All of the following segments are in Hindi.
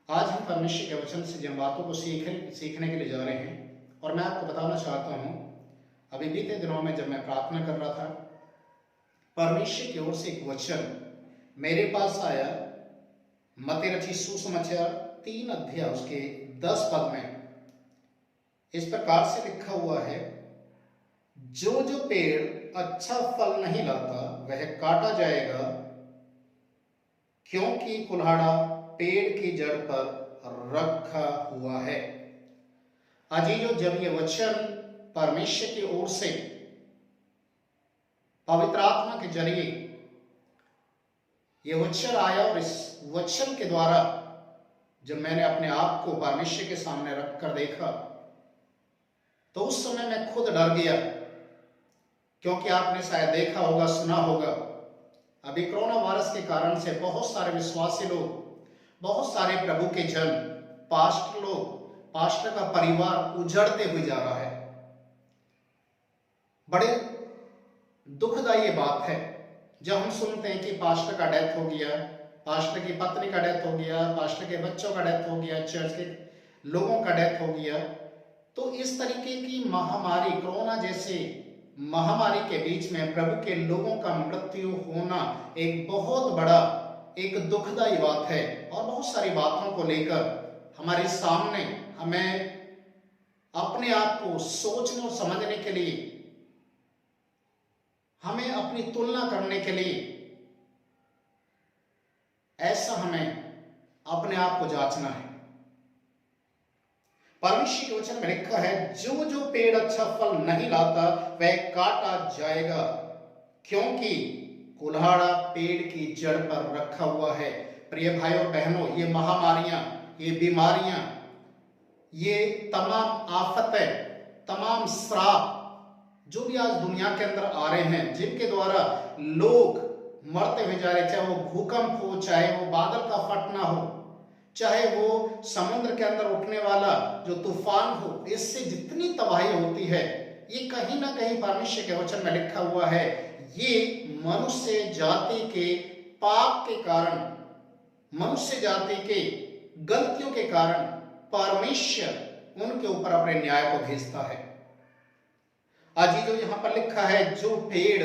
आज हम परमेश्वर के वचन से जिन बातों को सीखने के लिए जा रहे हैं, और मैं आपको बताना चाहता हूँ, अभी बीते दिनों में जब मैं प्रार्थना कर रहा था, परमेश्वर की ओर से एक वचन मेरे पास आया। मत्ती रचित सुसमाचार 3 अध्याय उसके 10 पद में इस प्रकार से लिखा हुआ है, जो जो पेड़ अच्छा फल नहीं लाता वह काटा जाएगा, क्योंकि कुल्हाड़ा पेड़ की जड़ पर रखा हुआ है। अजीजों, जब ये वचन परमेश्वर की ओर से पवित्र आत्मा के जरिए ये वचन आया, और इस वचन के द्वारा जब मैंने अपने आप को परमेश्वर के सामने रखकर देखा, तो उस समय मैं खुद डर गया। क्योंकि आपने शायद देखा होगा, सुना होगा, अभी कोरोना वायरस के कारण से बहुत सारे विश्वासी लोग, बहुत सारे प्रभु के जन, पास्टर लोग, पास्टर का परिवार उजड़ते हुए जा रहा है। बड़े दुखदायी बात है जब हम सुनते हैं कि पास्टर का डेथ हो गया, पास्टर की पत्नी का डेथ हो गया, पास्टर के बच्चों का डेथ हो गया, चर्च के लोगों का डेथ हो गया। तो इस तरीके की महामारी, कोरोना जैसे महामारी के बीच में प्रभु के लोगों का मृत्यु होना एक बहुत बड़ा, एक दुखदाई बात है। और बहुत सारी बातों को लेकर हमारे सामने हमें अपने आप को सोचने और समझने के लिए, हमें अपनी तुलना करने के लिए, ऐसा हमें अपने आप को जांचना है। परमेश्वर के वचन में लिखा है, जो जो पेड़ अच्छा फल नहीं लाता वह काटा जाएगा, क्योंकि कुल्हाड़ा पेड़ की जड़ पर रखा हुआ है। प्रिय भाइयों और बहनों, ये महामारियां, ये बीमारियां, ये तमाम आफतें, तमाम श्राप जो भी आज दुनिया के अंदर आ रहे हैं, जिनके द्वारा लोग मरते हुए जा रहे, चाहे वो भूकंप हो, चाहे वो बादल का फटना हो, चाहे वो समुद्र के अंदर उठने वाला जो तूफान हो, इससे जितनी तबाही होती है, ये कहीं ना कहीं परमेश्वर के वचन में लिखा हुआ है, ये मनुष्य जाति के पाप के कारण, मनुष्य जाति के गलतियों के कारण परमेश्वर उनके ऊपर अपने न्याय को भेजता है। आज जो यहां पर लिखा है, जो पेड़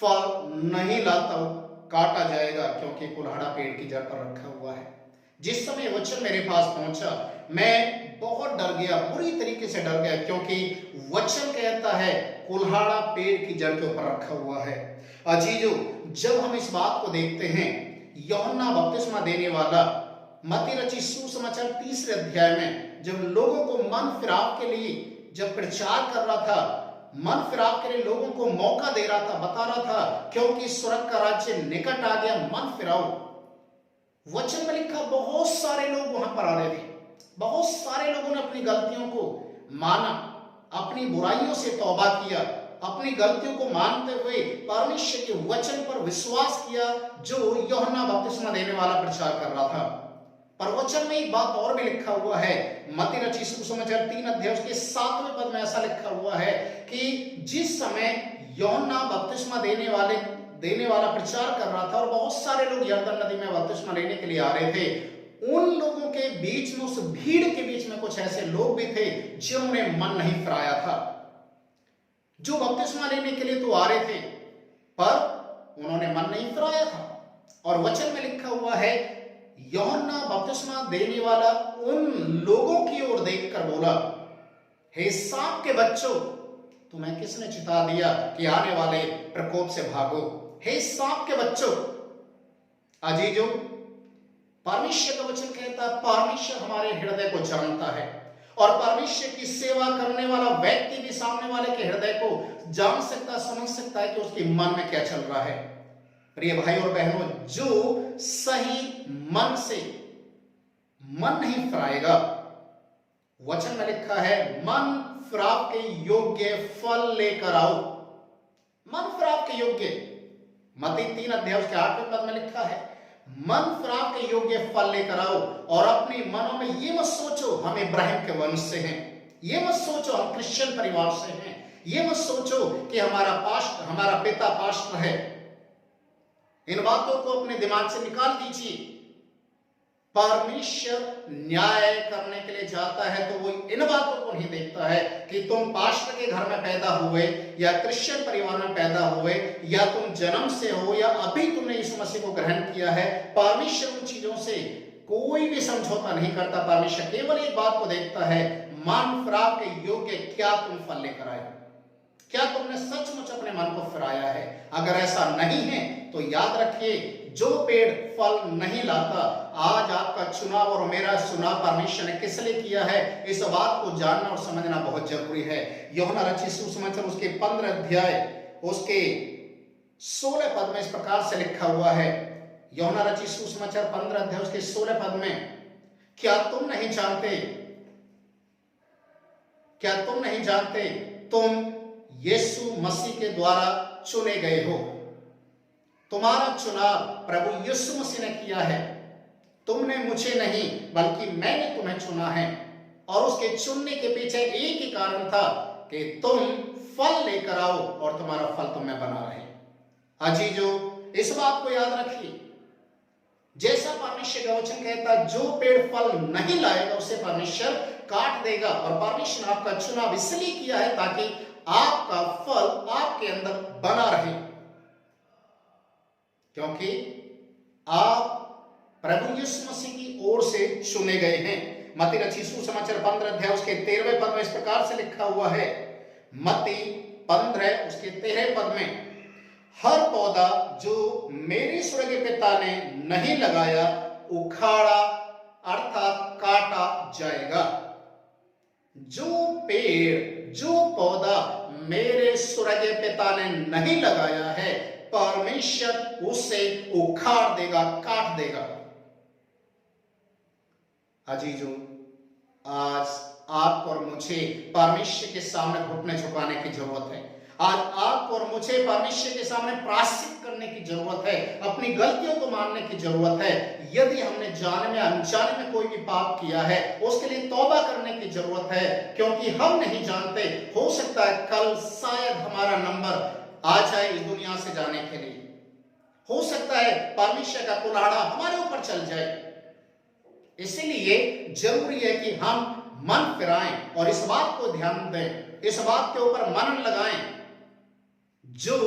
फल नहीं लाता काटा जाएगा, क्योंकि कुल्हाड़ा पेड़ की जड़ पर रखा हुआ है। जिस समय वचन मेरे पास पहुंचा, मैं बहुत डर गया, बुरी तरीके से डर गया, क्योंकि वचन कहता है कुल्हाड़ा पेड़ की जड़ के ऊपर रखा हुआ है। अजीजों, जब हम इस बात को देखते हैं, यूहन्ना बपतिस्मा देने वाला मत्ती रचित सुसमाचार 3 अध्याय में जब लोगों को मन फिराव के लिए जब प्रचार कर रहा था, मन फिराव के लिए लोगों को मौका दे रहा था, बता रहा था, क्योंकि स्वर्ग का राज्य निकट आ गया, मन फिराओ। वचन में लिखा बहुत सारे लोग वहां पर आ रहे थे, बहुत सारे लोगों ने अपनी गलतियों को माना, अपनी बुराइयों से तौबा किया, अपनी गलतियों को मानते हुए परमेश्वर के वचन पर विश्वास किया जो यूहन्ना बपतिस्मा देने वाला प्रचार कर रहा था। पर वचन में एक बात और भी लिखा हुआ है, मत्ती रचित सुसमाचार 3 अध्याय उसके 7वें पद में ऐसा लिखा हुआ है कि जिस समय यूहन्ना बपतिस्मा देने वाला प्रचार कर रहा था और बहुत सारे लोग यरदन नदी में बपतिस्मा लेने के लिए आ रहे थे, उन लोगों के बीच में, उस भीड़ के बीच में कुछ ऐसे लोग भी थे जिन्होंने मन नहीं फिराया था, जो बपतिस्मा लेने के लिए तो आ रहे थे पर उन्होंने मन नहीं फिराया था। और वचन में लिखा हुआ है, यूहन्ना बपतिस्मा देने वाला उन लोगों की ओर देखकर बोला, हे सांप के बच्चों, तुम्हें किसने चिता दिया कि आने वाले प्रकोप से भागो? हे सांप के बच्चों। अजीजों, परमेश्वर का वचन कहता है, परमेश्वर हमारे हृदय को जानता है, और परमेश्वर की सेवा करने वाला व्यक्ति भी सामने वाले के हृदय को जान सकता, समझ सकता है कि उसके मन में क्या चल रहा है। प्रिय भाई और बहनों, जो सही मन से मन नहीं फिराएगा, वचन में लिखा है, मन फिराव के योग्य फल लेकर आओ। मन फिराव के योग्य, मत्ती 3 अध्याय उसके 8वें पद में लिखा है, मन फिराव के योग्य फल लेकर आओ, और अपने मनों में ये मत सोचो हम इब्राहिम के वंश से हैं, ये मत सोचो हम क्रिश्चियन परिवार से हैं, ये मत सोचो कि हमारा पिता पास्टर है। इन बातों को अपने दिमाग से निकाल दीजिए। परमेश्वर न्याय करने के लिए जाता है तो वो इन बातों को नहीं देखता है कि तुम पास्टर के घर में पैदा हुए या क्रिश्चियन परिवार में पैदा हुए या तुम जन्म से हो या अभी तुमने यीशु मसीह को ग्रहण किया है। परमेश्वर उन चीजों से कोई भी समझौता नहीं करता। परमेश्वर केवल एक बात को देखता है, मन फिराव के योग्य क्या तुम फल लेकर आए, क्या तुमने सचमुच अपने मन को फिराया है। अगर ऐसा नहीं है तो याद रखिए, जो पेड़ फल नहीं लाता, आज आपका चुनाव और मेरा चुनाव परमेश्वर ने किस लिए किया है, इस बात को जानना और समझना बहुत जरूरी है। यूहन्ना रचित सुसमाचार उसके 15 अध्याय उसके 16 पद में इस प्रकार से लिखा हुआ है। यूहन्ना रचित सुसमाचार 15 अध्याय उसके 16 पद में, क्या तुम नहीं जानते, क्या तुम नहीं जानते तुम यीशु मसीह के द्वारा चुने गए हो। तुम्हारा चुनाव प्रभु यीशु मसीह ने किया है। तुमने मुझे नहीं बल्कि मैंने तुम्हें चुना है। और उसके चुनने के पीछे एक ही कारण था कि तुम फल लेकर आओ और तुम्हारा फल तुम में बना रहे। अजीजों, इस बात को याद रखिए, जैसा परमेश्वर का वचन कहता है, जो पेड़ फल नहीं लाएगा उसे परमेश्वर काट देगा। और परमेश्वर ने आपका चुनाव इसलिए किया है ताकि आपका फल आपके अंदर बना रहे, क्योंकि आप प्रभु यीशु मसीह की ओर से चुने गए हैं। मत्ती रचित सुसमाचार 15 अध्याय उसके 13वें पद में इस प्रकार से लिखा हुआ है। मत्ती 15 उसके 13 पद में, हर पौधा जो मेरे स्वर्गीय पिता ने नहीं लगाया उखाड़ा अर्थात काटा जाएगा। जो पेड़, जो पौधा मेरे स्वर्गीय पिता ने नहीं लगाया है, परमेश्वर उसे उखाड़ देगा, काट देगा। अजीजों, आज आपको और मुझे परमेश्वर के सामने घुटने झुकाने की जरूरत है। आज आपको और मुझे परमेश्वर के सामने प्रायश्चित करने की जरूरत है, अपनी गलतियों को मानने की जरूरत है। यदि हमने जाने में अनजाने में कोई भी पाप किया है, उसके लिए तौबा करने की जरूरत है, क्योंकि हम नहीं जानते, हो सकता है कल शायद हमारा नंबर आ जाए इस दुनिया से जाने के लिए। हो सकता है परमेश्वर का कुल्हाड़ा हमारे ऊपर चल जाए। इसीलिए जरूरी है कि हम मन फिराएं और इस बात को ध्यान दें, इस बात के ऊपर मनन लगाएं, जो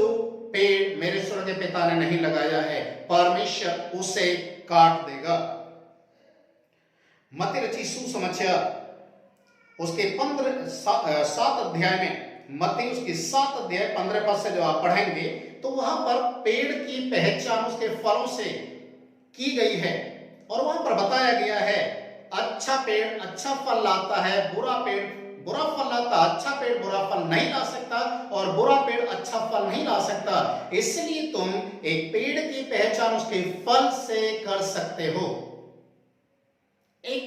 पेड़ मेरे स्वर्गीय पिता ने नहीं लगाया है, परमेश्वर उसे काट देगा। मत्ती रचित सुसमाचार उसके 7 अध्याय में, मत्ती उसकी 7 अध्याय 15 पद से जो आप पढ़ेंगे तो वहां पर पेड़ की पहचान उसके फलों से की गई है। और वहां पर बताया गया है, अच्छा पेड़ अच्छा फल लाता है, बुरा पेड़ बुरा फल लाता। अच्छा पेड़ बुरा फल नहीं ला सकता और बुरा पेड़ अच्छा फल नहीं ला सकता। इसलिए तुम एक पेड़ की पहचान उसके फल से कर सकते हो। एक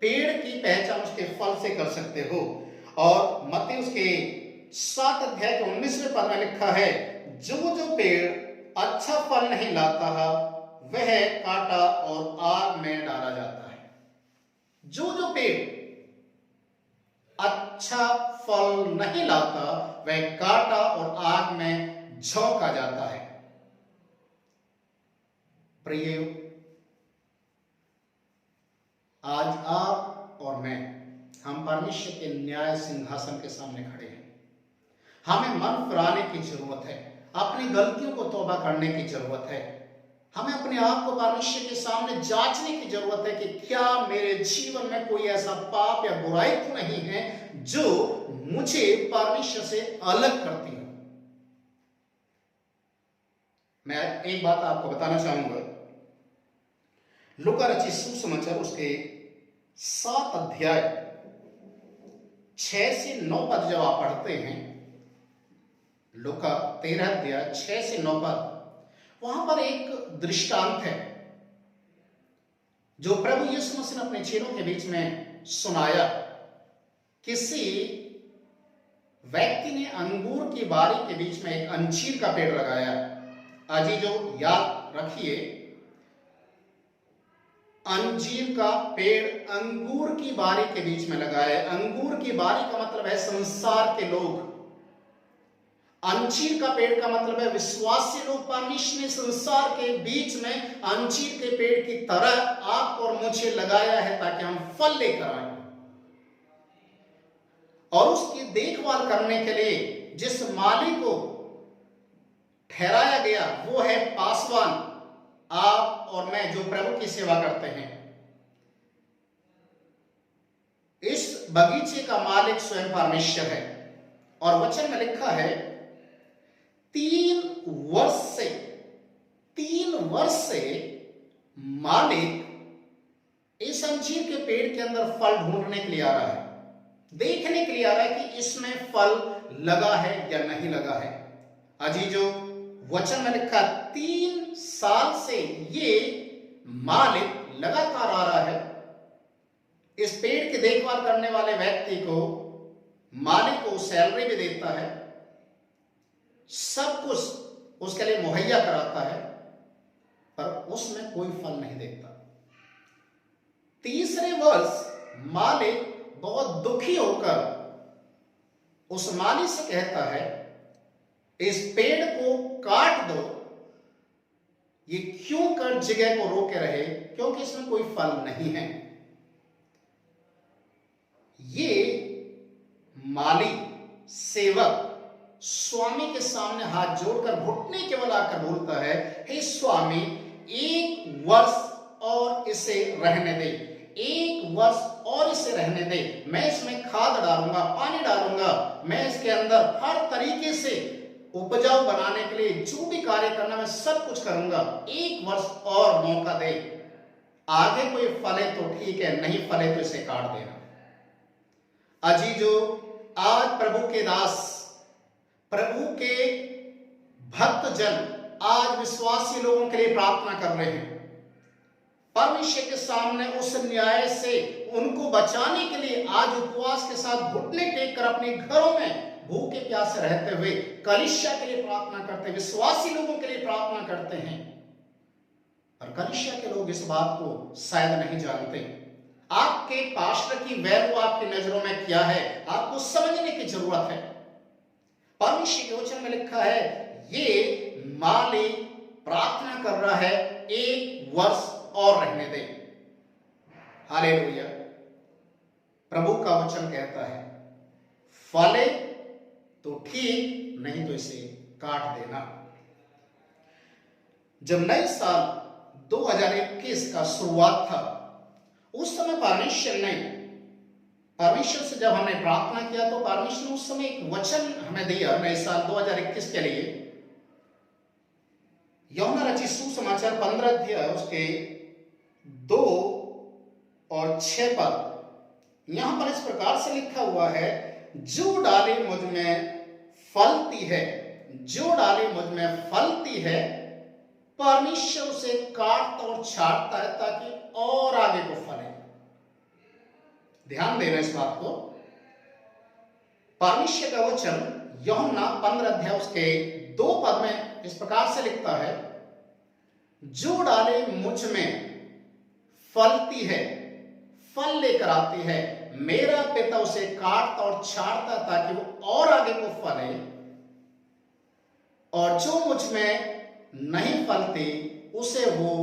पेड़ की पहचान उसके फल से कर सकते हो। और मत्ती उसके 7 अध्याय के 19वें पद में लिखा है, जो जो पेड़ अच्छा फल नहीं लाता है वह काटा और आग में डाला जाता है। जो जो पेड़ अच्छा फल नहीं लाता वह काटा और आग में झोंका जाता है। प्रिय, आज आप और मैं, हम परमेश्वर के न्याय सिंहासन के सामने खड़े हैं। हमें मन फिराने की जरूरत है, अपनी गलतियों को तौबा करने की जरूरत है। हमें अपने आप को परमेश्वर के सामने जांचने की जरूरत है कि क्या मेरे जीवन में कोई ऐसा पाप या बुराई तो नहीं है जो मुझे परमेश्वर से अलग करती है। मैं एक बात आपको बताना चाहूंगा। लूका रचित सुसमाचार उसके 7 अध्याय 6 से 9 पद जब आप पढ़ते हैं, लूका 13 अध्याय 6 से 9 पद, वहां पर एक दृष्टांत है जो प्रभु यीशु मसीह ने अपने चेलों के बीच में सुनाया। किसी व्यक्ति ने अंगूर की बारी के बीच में एक अंजीर का पेड़ लगाया। अजीजों, याद रखिए, अंजीर का पेड़ अंगूर की बारी के बीच में लगाया है। अंगूर की बारी का मतलब है संसार के लोग। अंजीर का पेड़ का मतलब है विश्वासी लोग परमेश्वर ने संसार के बीच में अंजीर के पेड़ की तरह आप और मुझे लगाया है ताकि हम फल लेकर आए, और उसकी देखभाल करने के लिए जिस माली को ठहराया गया वो है पासवान, आप और मैं जो प्रभु की सेवा करते हैं। इस बगीचे का मालिक स्वयं परमेश्वर है, और वचन में लिखा है 3 वर्ष से मालिक इस अंजीर के पेड़ के अंदर फल ढूंढने के लिए आ रहा है, देखने के लिए आ रहा है कि इसमें फल लगा है या नहीं लगा है। अजीजों, वचन में लिखा 3 साल से ये मालिक लगातार आ रहा है। इस पेड़ की देखभाल करने वाले व्यक्ति को मालिक को सैलरी भी देता है, सब कुछ उसके लिए मुहैया कराता है, पर उसमें कोई फल नहीं देखता। तीसरे वर्ष मालिक बहुत दुखी होकर उस माली से कहता है इस पेड़ को काट दो, ये क्यों कर जगह को रोके रहे, क्योंकि इसमें कोई फल नहीं है। ये माली सेवक स्वामी के सामने हाथ जोड़कर घुटने केवल आकर बोलता है, हे स्वामी 1 वर्ष और इसे रहने दे, 1 वर्ष और इसे रहने दे, मैं इसमें खाद डालूंगा, पानी डालूंगा, मैं इसके अंदर हर तरीके से उपजाऊ बनाने के लिए जो भी कार्य करना मैं सब कुछ करूंगा, 1 वर्ष और मौका दे, आगे कोई फले तो ठीक है, नहीं फले तो इसे काट देना। अजीजो, आज प्रभु के दास, प्रभु के भक्त जन आज विश्वासी लोगों के लिए प्रार्थना कर रहे हैं, परमेश्वर के सामने उस न्याय से उनको बचाने के लिए आज उपवास के साथ घुटने टेक कर अपने घरों में भूखे प्यासे रहते हुए कलीसिया के लिए प्रार्थना करते हैं, विश्वासी लोगों के लिए प्रार्थना करते हैं। और कलीसिया के लोग इस बात को शायद नहीं जानते। आपके पास्टर की वैल्यू आपकी नजरों में क्या है, आपको समझने की जरूरत है। परमेश्वर के वचन में लिखा है ये माली प्रार्थना कर रहा है 1 वर्ष और रहने दे। हालेलुया। प्रभु का वचन कहता है फले तो ठीक, नहीं तो इसे काट देना। जब नए साल 2021 का शुरुआत था, उस समय परमेश्वर से जब हमने प्रार्थना किया तो परमेश्वर ने उस समय एक वचन हमें दिया नए साल 2021 के लिए। यूहन्ना रचित सुसमाचार 15 अध्याय उसके 2 और 6 पद, यहां पर इस प्रकार से लिखा हुआ है, जो डाली मुझ में फलती है, जो डाली मुझ में फलती है, परमेश्वर उसे काटता और छाटता है ताकि और आगे को फले। ध्यान देना इस बात को। परमेश्वर का वचन यूहन्ना 15 अध्याय उसके 2 पद में इस प्रकार से लिखता है, जो डाली मुझ में फलती है, फल लेकर आती है, मेरा पिता उसे काटता और छाटता ताकि वो और आगे को फले, और जो मुझ में नहीं फलती उसे वो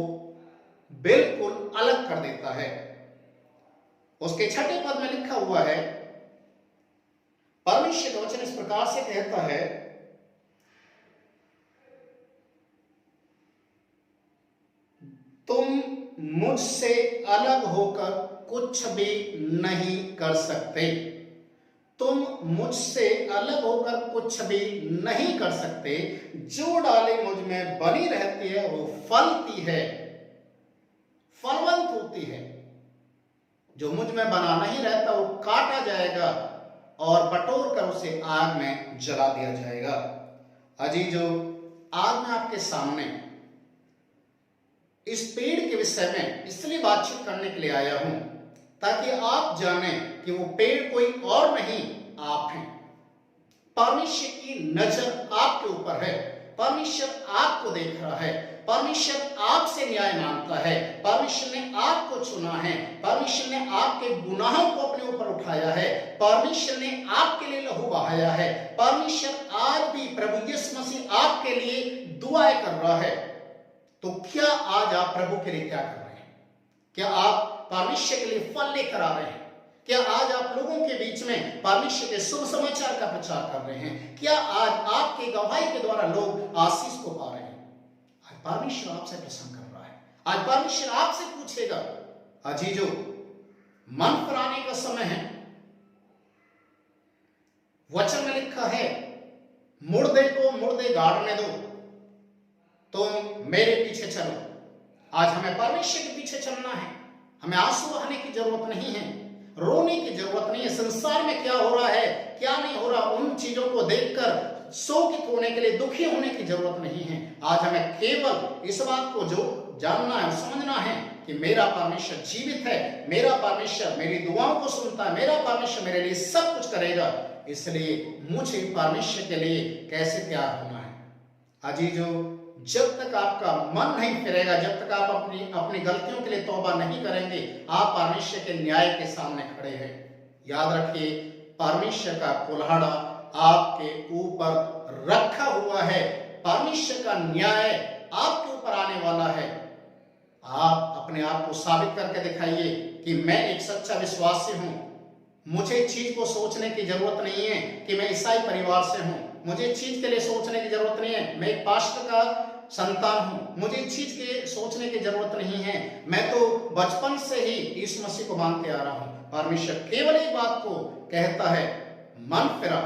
बिल्कुल अलग कर देता है। उसके 6 पद में लिखा हुआ है, परमेश्वर का वचन इस प्रकार से कहता है, तुम मुझसे अलग होकर कुछ भी नहीं कर सकते, तुम मुझसे अलग होकर कुछ भी नहीं कर सकते। जो डाली मुझ में बनी रहती है वो फलती है, फलवंत होती है। जो मुझ में बना नहीं रहता वो काटा जाएगा और बटोर कर उसे आग में जला दिया जाएगा। अजीजो, आज मैं आपके सामने इस पेड़ के विषय में इसलिए बातचीत करने के लिए आया हूं ताकि आप जानें कि वो पेड़ कोई और नहीं, आप हैं। परमेश्वर की नजर आपके ऊपर है, परमेश्वर परमेश्वर आपको देख रहा है, परमेश्वर आपसे न्याय मांगता है, परमेश्वर ने आपको चुना है, परमेश्वर ने आपके गुनाहों को अपने ऊपर उठाया है, परमेश्वर ने आपके लिए लहू बहाया है, परमेश्वर आज भी प्रभु यीशु मसीह आपके लिए दुआएं कर रहा है। तो क्या आज आप प्रभु के लिए क्या कर रहे हैं? क्या आप परमेश्वर के लिए फल लेकर आ रहे हैं? क्या आज आप लोगों के बीच में परमेश्वर के शुभ समाचार का प्रचार कर रहे हैं? क्या आज आपके गवाही के द्वारा लोग आशीष को पा रहे हैं? आज परमेश्वर आपसे प्रसन्न कर रहा है। आज परमेश्वर आपसे पूछेगा, अजीजो, मन फिराने का समय है। वचन में लिखा है, मुर्दे को मुर्दे गाड़ने दो, तुम मेरे पीछे चलो। आज हमें परमेश्वर के पीछे चलना है। हमें आंसू बहाने की जरूरत नहीं है, रोने की जरूरत नहीं है। संसार में क्या हो रहा है, क्या नहीं हो रहा, उन चीजों को देखकर शोकित होने के लिए, दुखी होने की जरूरत नहीं है। आज हमें केवल इस बात को जो जानना है, समझना है कि मेरा परमेश्वर जीवित है, मेरा परमेश्वर मेरी दुआओं को सुनता है, मेरा परमेश्वर मेरे लिए सब कुछ करेगा। इसलिए मुझे परमेश्वर के लिए कैसे तैयार होना है। अजीजो, जब तक आपका मन नहीं फिरेगा, जब तक आप अपनी गलतियों के लिए तौबा नहीं करेंगे, आप परमेश्वर के न्याय के सामने खड़े हैं। याद रखिए, परमेश्वर का कुल्हाड़ा आपके ऊपर रखा हुआ है। परमेश्वर का न्याय आपके ऊपर आने वाला है। आप अपने आप को साबित करके दिखाइए कि मैं एक सच्चा विश्वासी हूं। मुझे इस चीज को सोचने की जरूरत नहीं है कि मैं ईसाई परिवार से हूं। मुझे इस चीज के लिए सोचने की जरूरत नहीं है मैं एक पास्टर का संतान हूं। मुझे इस चीज के सोचने की जरूरत नहीं है, मैं तो बचपन से ही यीशु मसीह को मानते आ रहा हूं। परमेश्वर केवल एक बात को कहता है, मन फिरा,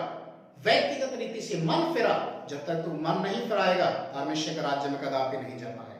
व्यक्तिगत रीति से मन फिरा। जब तक तू मन नहीं फिराएगा, परमेश्वर के राज्य में कदापि नहीं जा पाएगा।